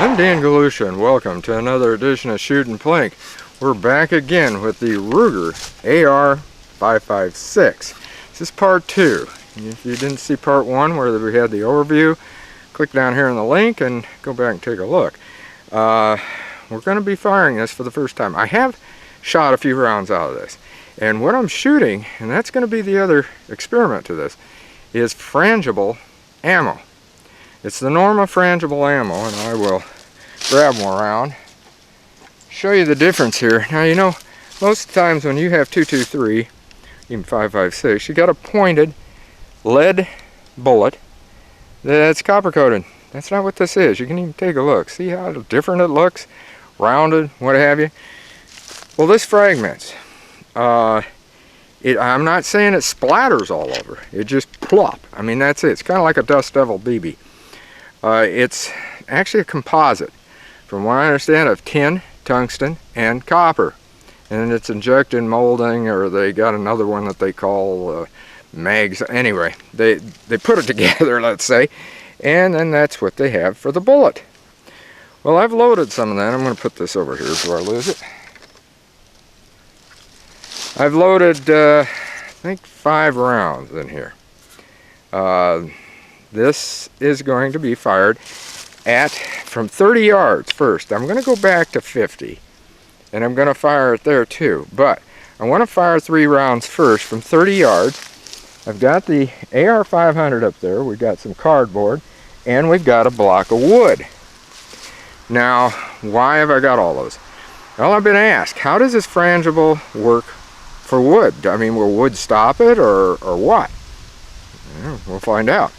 I'm Dan Galusha and welcome to another edition of Shootin' Plink. We're back again with the Ruger AR556. This is part 2. If you didn't see part 1 where we had the overview, click down here on the link and go back and take a look. We're going to be firing this for the first time. I have shot a few rounds out of this. And what I'm shooting, and that's going to be the other experiment to this, is frangible ammo. It's the Norma Frangible Ammo, and I will grab one around, show you the difference here. Now, you know, most times when you have 223, even 556, you got a pointed lead bullet that's copper coated. That's not what this is. You can even take a look. See how different it looks? Rounded, what have you. Well, this fragments. I'm not saying it splatters all over. It just plop. I mean, that's it. It's kind of like a Dust Devil BB. It's actually a composite, from what I understand, of tin, tungsten, and copper. And it's injected molding, or they got another one that they call mags. Anyway, they put it together, let's say, and then that's what they have for the bullet. Well, I've loaded some of that. I'm going to put this over here before I lose it. I've loaded, I think, 5 rounds in here. This is going to be fired from 30 yards first. I'm going to go back to 50, and I'm going to fire it there too. But I want to fire 3 rounds first from 30 yards. I've got the AR500 up there. We've got some cardboard, and we've got a block of wood. Now, why have I got all those? Well, I've been asked, how does this frangible work for wood? I mean, will wood stop it, or what? We'll find out.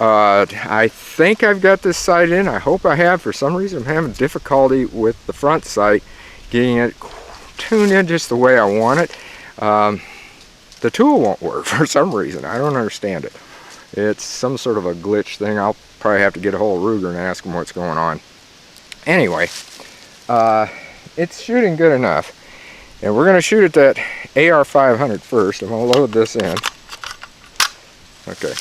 I think I've got this sight in. I hope I have. For some reason, I'm having difficulty with the front sight, getting it tuned in just the way I want it. The tool won't work for some reason. I don't understand it. It's some sort of a glitch thing. I'll probably have to get a hold of Ruger and ask them what's going on. Anyway, it's shooting good enough. And we're going to shoot at that AR500 first. I'm going to load this in. Okay.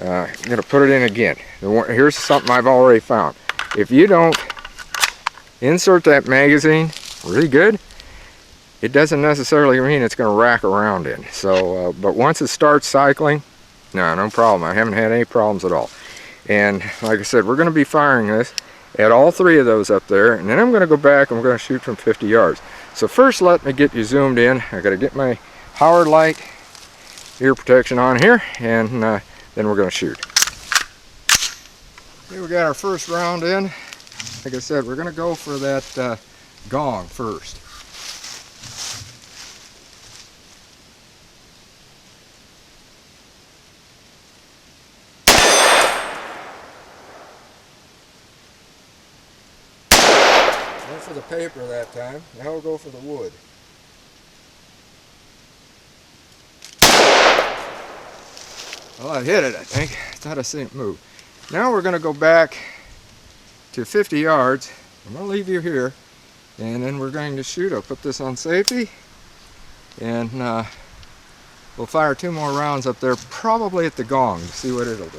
I'm going to put it in again. Here's something I've already found. If you don't insert that magazine really good, it doesn't necessarily mean it's going to rack around in. So, but once it starts cycling, no problem. I haven't had any problems at all. And like I said, we're going to be firing this at all 3 of those up there, and then I'm going to go back and we're going to shoot from 50 yards. So first, let me get you zoomed in. I got to get my Howard light ear protection on here, and then we're going to shoot. Okay, we got our first round in. Like I said, we're going to go for that gong first. Went for the paper that time. Now we'll go for the wood. Well, I hit it, I think. I thought I seen it move. Now we're going to go back to 50 yards. I'm going to leave you here, and then we're going to shoot. I'll put this on safety, and we'll fire 2 more rounds up there, probably at the gong, to see what it'll do.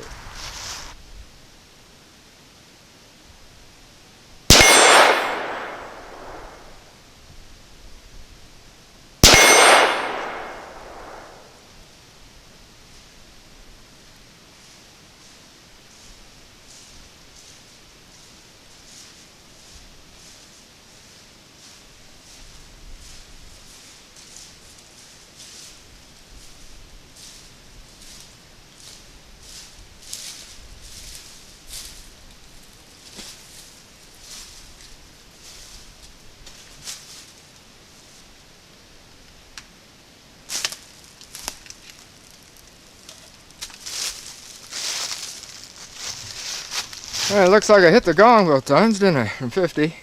Well, it looks like I hit the gong both times, didn't I, from 50.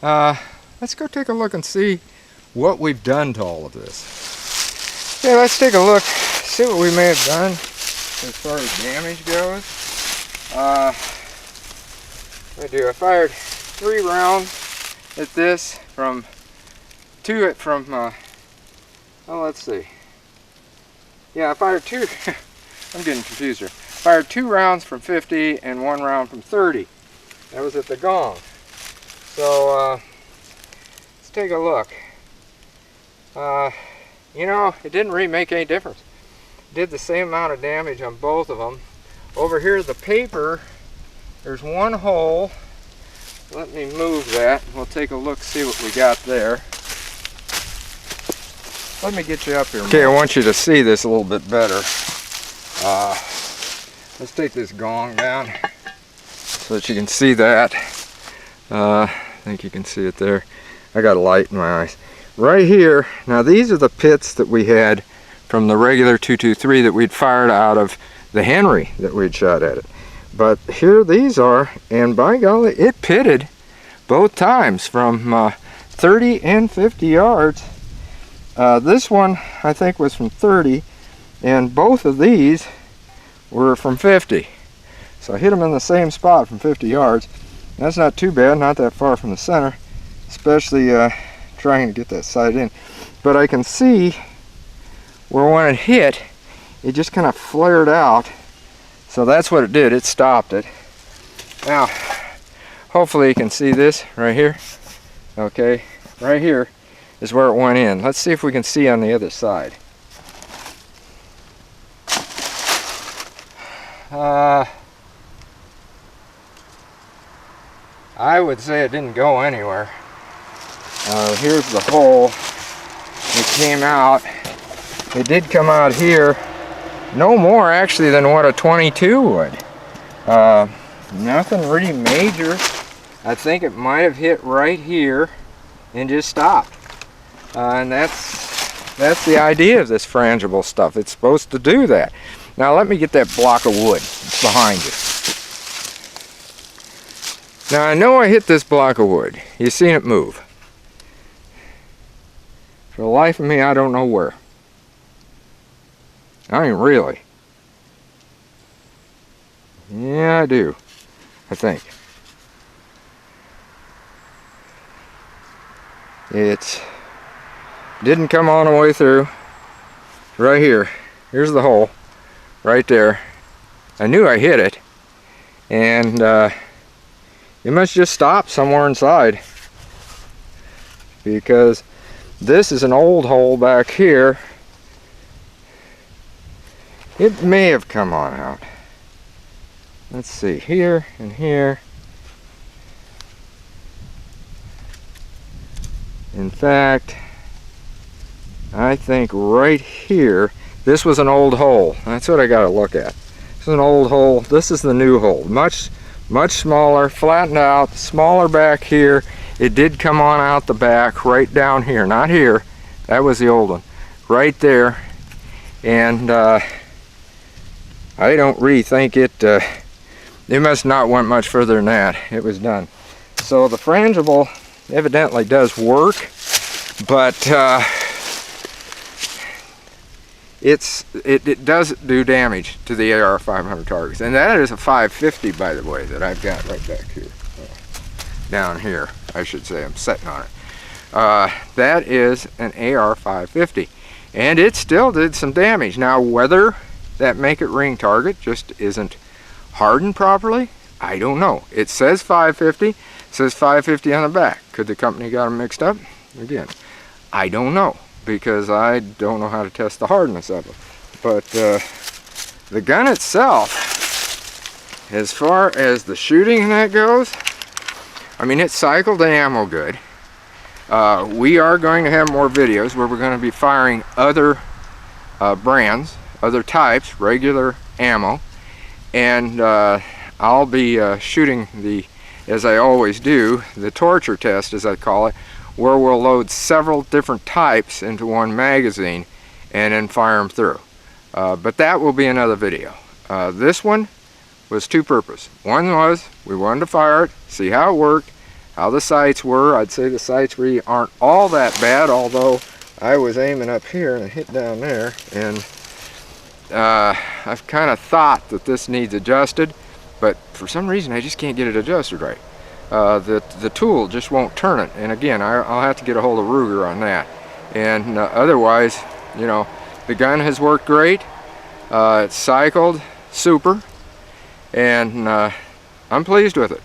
Let's go take a look and see what we've done to all of this. Yeah, let's take a look, see what we may have done as far as damage goes. I fired 3 rounds at this from let's see. Yeah, I fired 2, I'm getting confused here. Fired 2 rounds from 50 and 1 round from 30. That was at the gong. So let's take a look. You know, it didn't really make any difference. It did the same amount of damage on both of them. Over here, the paper, there's one hole. Let me move that. We'll take a look, see what we got there. Let me get you up here. Okay, I want you to see this a little bit better. Let's take this gong down so that you can see that. I think you can see it there. I got a light in my eyes. Right here, now these are the pits that we had from the regular 223 that we'd fired out of the Henry that we'd shot at it. But here these are, and by golly, it pitted both times from 30 and 50 yards. This one, I think, was from 30, and both of these were from 50. So I hit them in the same spot from 50 yards. That's not too bad, not that far from the center, especially trying to get that sight in. But I can see where when it hit, it just kind of flared out. So that's what it did, it stopped it. Now, hopefully you can see this right here. Okay, right here is where it went in. Let's see if we can see on the other side. I would say it didn't go anywhere. Here's the hole. It came out. It did come out here. No more actually than what a 22 would. Nothing really major. I think it might have hit right here and just stopped. And that's the idea of this frangible stuff. It's supposed to do that. Now let me get that block of wood. It's behind you. Now I know I hit this block of wood. You've seen it move. For the life of me, I don't know where. I mean, really. Yeah, I do. I think. It didn't come all the way through. Right here. Here's the hole. Right there. I knew I hit it. And it must just stop somewhere inside. Because this is an old hole back here. It may have come on out. Let's see, here and here. In fact, I think right here, this was an old hole. That's what I got to look at. This is an old hole. This is the new hole. Much smaller, flattened out, smaller back here. It did come on out the back, right down here. Not here. That was the old one. Right there. And I don't really think it must not went much further than that. It was done. So the frangible evidently does work, but it does do damage to the AR500 targets. And that is a 550, by the way, that I've got right back here. Down here, I should say. I'm sitting on it. That is an AR550. And it still did some damage. Now, whether that make it ring target just isn't hardened properly, I don't know. It says 550. It says 550 on the back. Could the company got them mixed up? Again, I don't know, because I don't know how to test the hardness of it. But the gun itself, as far as the shooting and that goes, I mean, it cycled the ammo good. We are going to have more videos where we're going to be firing other brands, other types, regular ammo, and I'll be shooting the, as I always do, the torture test, as I call it, where we'll load several different types into one magazine and then fire them through. But that will be another video. This one was two-purpose. One was we wanted to fire it, see how it worked, how the sights were. I'd say the sights really aren't all that bad, although I was aiming up here and hit down there, and I've kind of thought that this needs adjusted, but for some reason I just can't get it adjusted right. The tool just won't turn it, and again, I'll have to get a hold of Ruger on that. And otherwise, you know, the gun has worked great. It's cycled super, and I'm pleased with it.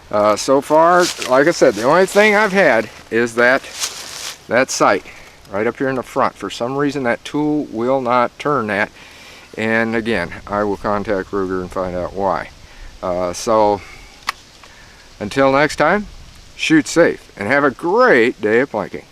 So far, like I said, the only thing I've had is that sight right up here in the front. For some reason that tool will not turn that, and again I will contact Ruger and find out why. So until next time, shoot safe and have a great day of plinking.